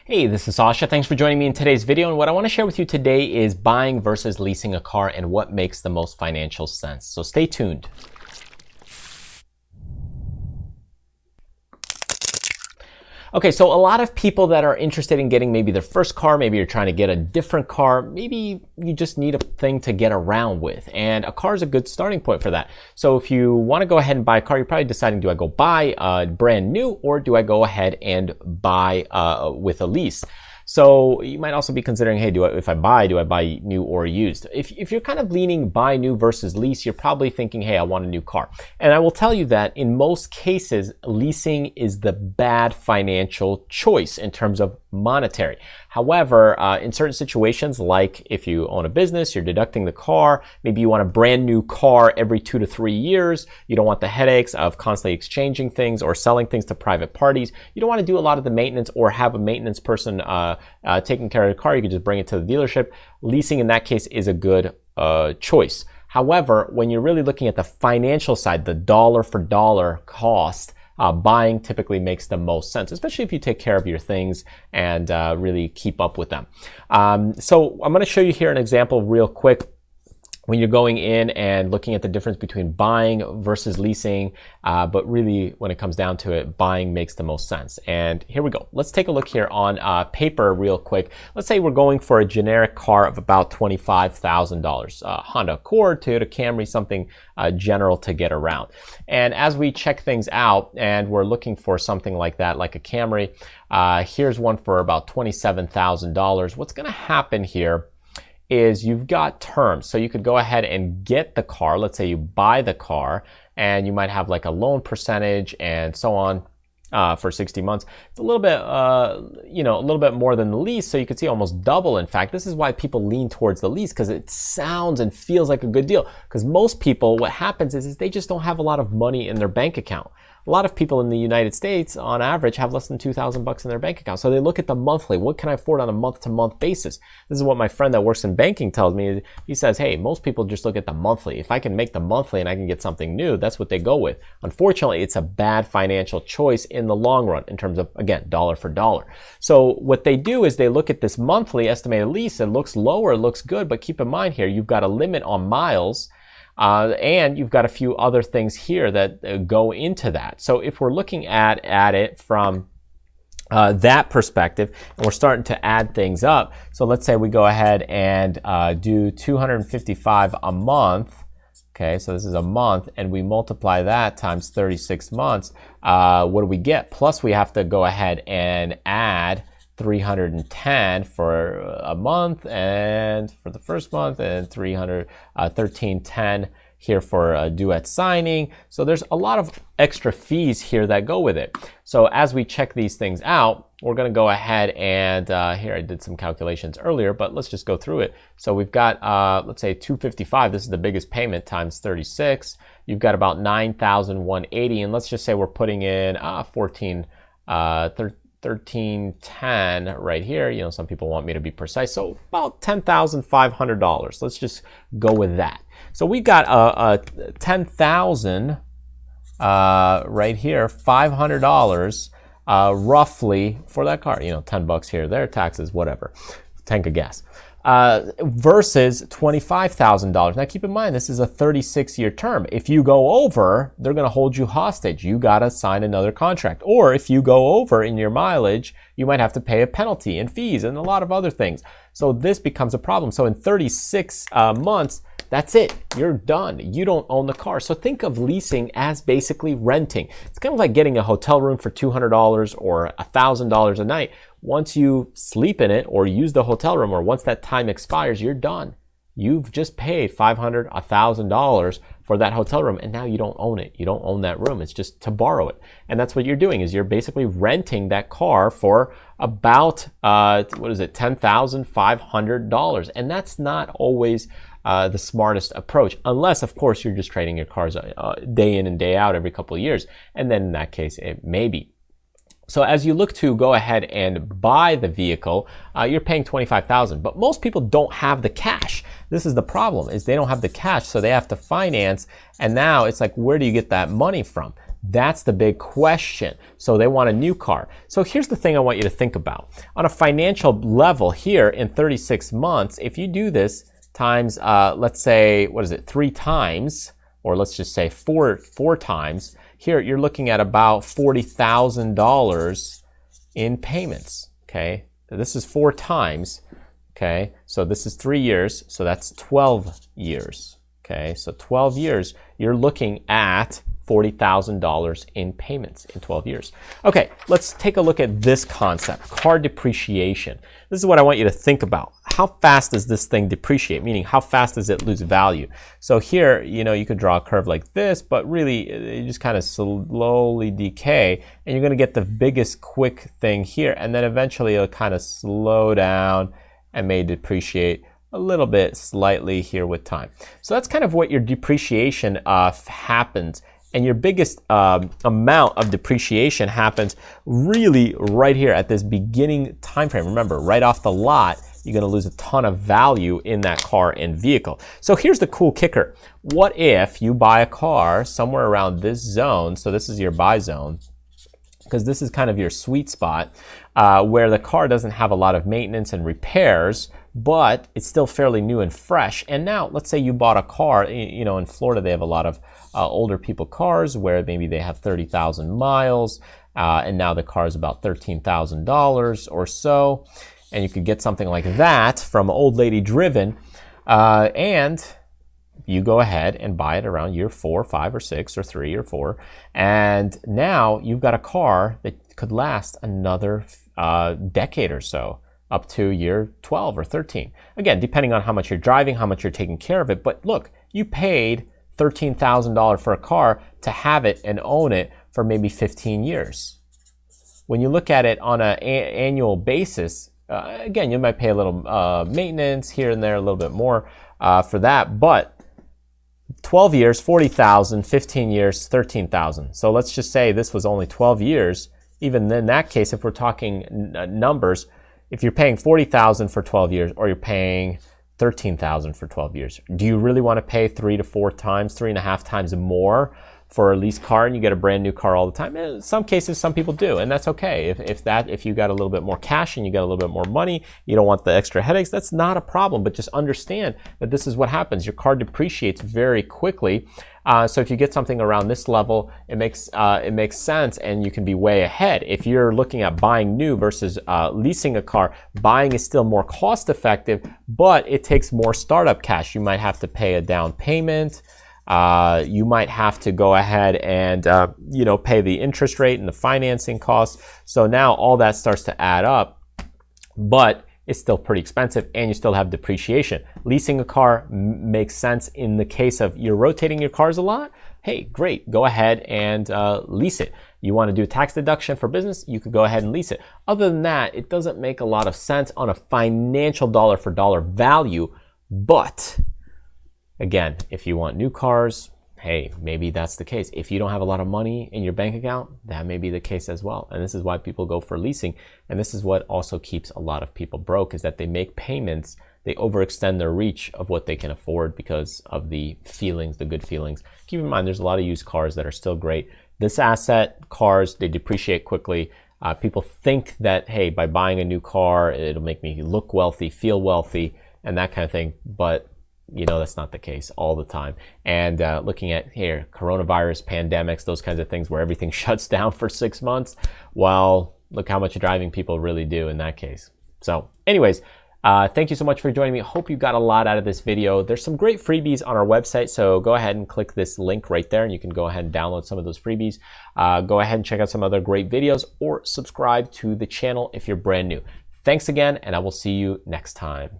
Hey, this is Sasha. Thanks for joining me in today's video. And what I want to share with you today is buying versus leasing a car and what makes the most financial sense. So stay tuned. Okay, so a lot of people that are interested in getting maybe their first car, maybe you're trying to get a different car, maybe you just need a thing to get around with, and a car is a good starting point for that. So if you want to go ahead and buy a car, you're probably deciding, do I go buy brand new or do I go ahead and buy with a lease? So you might also be considering, hey, if I buy, do I buy new or used? If you're kind of leaning buy new versus lease, you're probably thinking, hey, I want a new car. And I will tell you that in most cases, leasing is the bad financial choice in terms of monetary. However, in certain situations, like if you own a business, you're deducting the car, maybe you want a brand new car every 2 to 3 years. You don't want the headaches of constantly exchanging things or selling things to private parties. You don't want to do a lot of the maintenance or have a maintenance person taking care of the car. You can just bring it to the dealership. Leasing in that case is a good choice. However, when you're really looking at the financial side, the dollar for dollar cost, buying typically makes the most sense, especially if you take care of your things and really keep up with them. So I'm going to show you here an example real quick. When you're going in and looking at the difference between buying versus leasing, but really when it comes down to it, buying makes the most sense. And here we go. Let's take a look here on paper real quick. Let's say we're going for a generic car of about $25,000, Honda Accord, Toyota Camry, something general to get around. And as we check things out and we're looking for something like that, like a Camry, here's one for about $27,000. What's going to happen here is you've got terms. So you could go ahead and get the car. Let's say you buy the car and you might have like a loan percentage and so on for 60 months. It's a little bit, a little bit more than the lease. So you could see almost double. In fact, this is why people lean towards the lease, because it sounds and feels like a good deal. Because most people, what happens is they just don't have a lot of money in their bank account. A lot of people in the United States, on average, have less than $2,000 in their bank account. So they look at the monthly. What can I afford on a month-to-month basis? This is what my friend that works in banking tells me. He says, hey, most people just look at the monthly. If I can make the monthly and I can get something new, that's what they go with. Unfortunately, it's a bad financial choice in the long run in terms of, again, dollar for dollar. So what they do is they look at this monthly estimated lease. It looks lower, it looks good, but keep in mind here, you've got a limit on miles. And you've got a few other things here that go into that. So if we're looking at it from that perspective, and we're starting to add things up. So let's say we go ahead and do $255 a month. Okay, so this is a month, and we multiply that times 36 months. What do we get? Plus we have to go ahead and add 310 for a month and for the first month, and 1310 here for due at signing. So there's a lot of extra fees here that go with it. So as we check these things out, we're going to go ahead and here I did some calculations earlier, but let's just go through it. So we've got let's say 255. This is the biggest payment times 36. You've got about 9,180, and let's just say we're putting in 1310 right here. Some people want me to be precise. So about $10,500. Let's just go with that. So we got a $10,000 right here, $500 roughly for that car. $10 here, there, taxes, whatever, tank of gas. Versus $25,000. Now keep in mind, this is a 36-year term. If you go over, they're going to hold you hostage. You got to sign another contract. Or if you go over in your mileage, you might have to pay a penalty and fees and a lot of other things. So this becomes a problem. So in 36 months, that's it. You're done. You don't own the car. So think of leasing as basically renting. It's kind of like getting a hotel room for $200 or $1,000 a night. Once you sleep in it or use the hotel room, or once that time expires, you're done. You've just paid $500, $1,000 for that hotel room, and now you don't own it. You don't own that room. It's just to borrow it. And that's what you're doing, is you're basically renting that car for about, $10,500. And that's not always the smartest approach, unless, of course, you're just trading your cars day in and day out every couple of years. And then in that case, it may be. So as you look to go ahead and buy the vehicle, you're paying $25,000, but most people don't have the cash. This is the problem, is they don't have the cash, so they have to finance. And now it's like, where do you get that money from? That's the big question. So they want a new car. So here's the thing I want you to think about. On a financial level here in 36 months, if you do this times, let's say, what is it, 3 times, or let's just say four times, here you're looking at about $40,000 in payments, okay? So this is 4 times, okay? So this is 3 years, so that's 12 years, okay? So 12 years, you're looking at $40,000 in payments in 12 years. Okay, let's take a look at this concept, car depreciation. This is what I want you to think about. How fast does this thing depreciate? Meaning, how fast does it lose value? So here, you could draw a curve like this, but really, it just kind of slowly decay, and you're gonna get the biggest quick thing here, and then eventually it'll kind of slow down and may depreciate a little bit slightly here with time. So that's kind of what your depreciation happens. And your biggest amount of depreciation happens really right here at this beginning time frame. Remember, right off the lot, you're gonna lose a ton of value in that car and vehicle. So here's the cool kicker. What if you buy a car somewhere around this zone? So this is your buy zone, because this is kind of your sweet spot where the car doesn't have a lot of maintenance and repairs, but it's still fairly new and fresh. And now, let's say you bought a car, in Florida, they have a lot of older people cars where maybe they have 30,000 miles, and now the car is about $13,000 or so. And you could get something like that from Old Lady Driven, and you go ahead and buy it around year 4, 5, or 6, or 3, or 4. And now you've got a car that could last another decade or so, up to year 12 or 13. Again, depending on how much you're driving, how much you're taking care of it. But look, you paid $13,000 for a car to have it and own it for maybe 15 years. When you look at it on an annual basis, again, you might pay a little maintenance here and there, a little bit more for that, but 12 years, 40,000, 15 years, 13,000. So let's just say this was only 12 years. Even in that case, if we're talking numbers, if you're paying 40,000 for 12 years, or you're paying 13,000 for 12 years, do you really want to pay 3 to 4 times, 3.5 times more for a lease car and you get a brand new car all the time? In some cases, some people do, and that's okay. If you got a little bit more cash and you got a little bit more money, you don't want the extra headaches, that's not a problem. But just understand that this is what happens. Your car depreciates very quickly. So if you get something around this level, it makes sense, and you can be way ahead. If you're looking at buying new versus leasing a car, buying is still more cost effective, but it takes more startup cash. You might have to pay a down payment. You might have to go ahead and pay the interest rate and the financing costs. So now all that starts to add up, but it's still pretty expensive, and you still have depreciation. Leasing a car makes sense in the case of you're rotating your cars a lot. Hey, great, go ahead and lease it. You want to do a tax deduction for business, you could go ahead and lease it. Other than that, it doesn't make a lot of sense on a financial dollar for dollar value. But again, if you want new cars, hey, maybe that's the case. If you don't have a lot of money in your bank account, that may be the case as well. And this is why people go for leasing. And this is what also keeps a lot of people broke, is that they make payments, they overextend their reach of what they can afford because of the feelings, the good feelings. Keep in mind, there's a lot of used cars that are still great. This asset, cars, they depreciate quickly. People think that, hey, by buying a new car, it'll make me look wealthy, feel wealthy, and that kind of thing. But that's not the case all the time. And looking at here, coronavirus, pandemics, those kinds of things where everything shuts down for 6 months, well, look how much driving people really do in that case. So anyways, thank you so much for joining me. Hope you got a lot out of this video. There's some great freebies on our website, so go ahead and click this link right there, and you can go ahead and download some of those freebies. Go ahead and check out some other great videos, or subscribe to the channel if you're brand new. Thanks again, and I will see you next time.